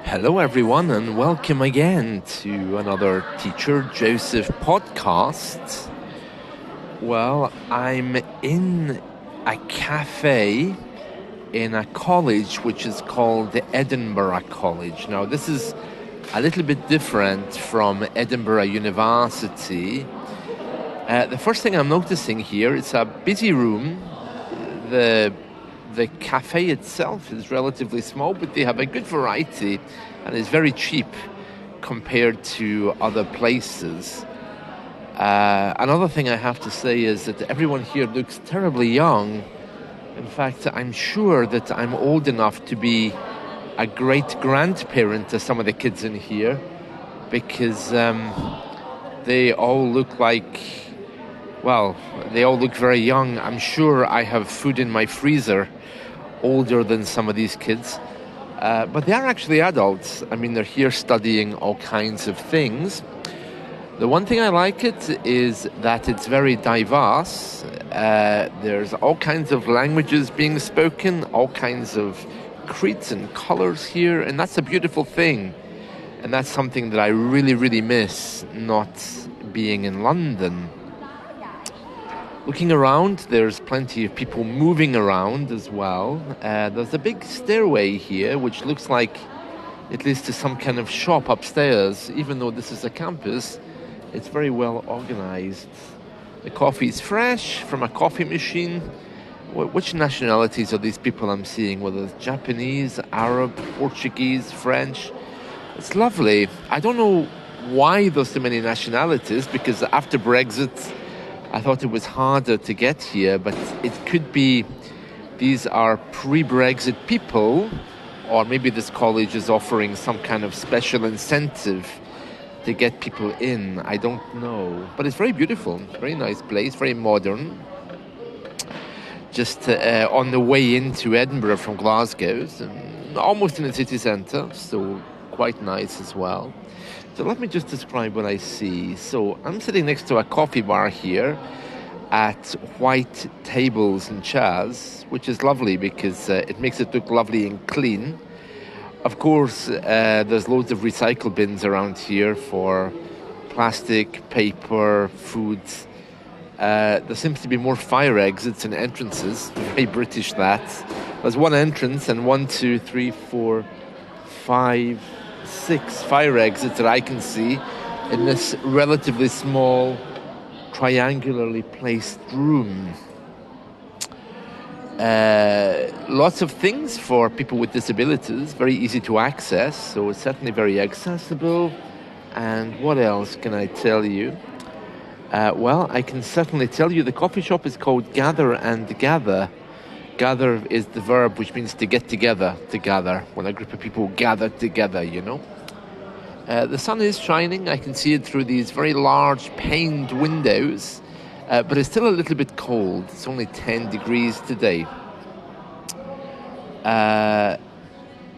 Hello, everyone, and welcome again to another Teacher Joseph podcast. Well, I'm in a cafe in a college which is called the Edinburgh College. Now, this is a little bit different from Edinburgh University. The first thing I'm noticing here, it's a busy room. The cafe itself is relatively small, but they have a good variety and it's very cheap compared to other places. Another thing I have to say is that everyone here looks terribly young. In fact, I'm sure that I'm old enough to be a great-grandparent to some of the kids in here because they all look like, well, they all look very young. I'm sure I have food in my freezer older than some of these kids. But they are actually adults. I mean, they're here studying all kinds of things. The one thing I like it is that it's very diverse. There's all kinds of languages being spoken, all kinds of creeds and colors here, and that's a beautiful thing. And that's something that I really, really miss not being in London. Looking around, there's plenty of people moving around as well. There's a big stairway here, which looks like it leads to some kind of shop upstairs. Even though this is a campus, it's very well organized. The coffee is fresh from a coffee machine. Which nationalities are these people I'm seeing? Whether it's Japanese, Arab, Portuguese, French. It's lovely. I don't know why there's so many nationalities, because after Brexit, I thought it was harder to get here, but it could be these are pre-Brexit people, or maybe this college is offering some kind of special incentive to get people in. I don't know. But it's very beautiful, very nice place, very modern. Just on the way into Edinburgh from Glasgow, almost in the city centre, so quite nice as well. So let me just describe what I see. So I'm sitting next to a coffee bar here at white tables and chairs, which is lovely because it makes it look lovely and clean. Of course, there's loads of recycle bins around here for plastic, paper, foods. There seems to be more fire exits and entrances. Very British, that. There's one entrance and 1, 2, 3, 4, 5, 6 fire exits that I can see in this relatively small, triangularly placed room. Lots of things for people with disabilities, very easy to access, so it's certainly very accessible. And what else can I tell you? Well, I can certainly tell you the coffee shop is called Gather and Gather. Gather is the verb which means to get together, to gather, when a group of people gather together, you know. The sun is shining. I can see it through these very large paned windows, but it's still a little bit cold. It's only 10 degrees today.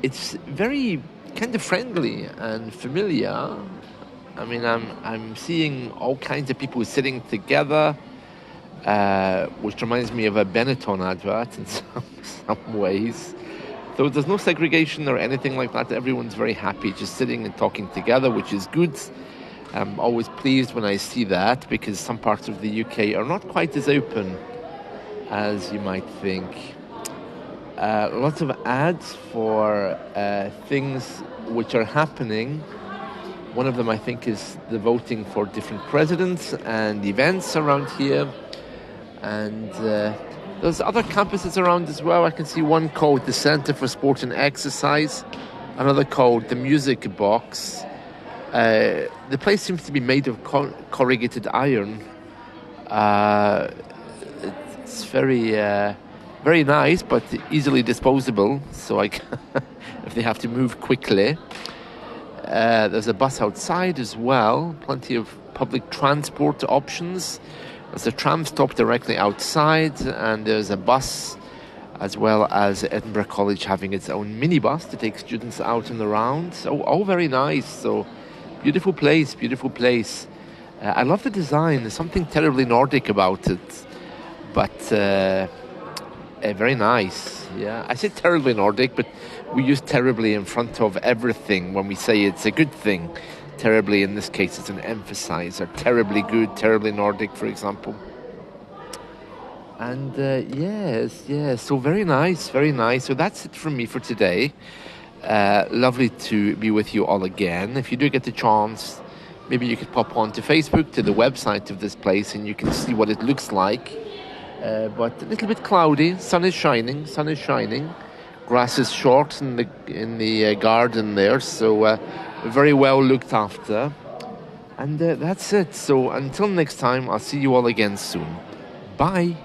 It's very kind of friendly and familiar. I mean, I'm seeing all kinds of people sitting together, which reminds me of a Benetton advert in some ways. So there's no segregation or anything like that. Everyone's very happy just sitting and talking together, which is good. I'm always pleased when I see that because some parts of the UK are not quite as open as you might think. Lots of ads for things which are happening. One of them, I think, is the voting for different presidents and events around here. And there's other campuses around as well. I can see one called the Centre for Sport and Exercise, another called the Music Box. The place seems to be made of corrugated iron. It's very, very nice, but easily disposable. So if they have to move quickly. There's a bus outside as well. Plenty of public transport options. There's a tram stop directly outside, and there's a bus, as well as Edinburgh College having its own minibus to take students out and around. So all very nice. So beautiful place, beautiful place. I love the design. There's something terribly Nordic about it, but very nice. Yeah, I say terribly Nordic, but we use terribly in front of everything when we say it's a good thing. Terribly in this case is an emphasizer. Terribly good, terribly Nordic, for example. And yes, so very nice, very nice. So that's it from me for today. Lovely to be with you all again. If you do get the chance, maybe you could pop onto Facebook, to the website of this place, and you can see what it looks like. But a little bit cloudy. Sun is shining. Grass is short in the garden there, so very well looked after. And that's it. So until next time, I'll see you all again soon. Bye.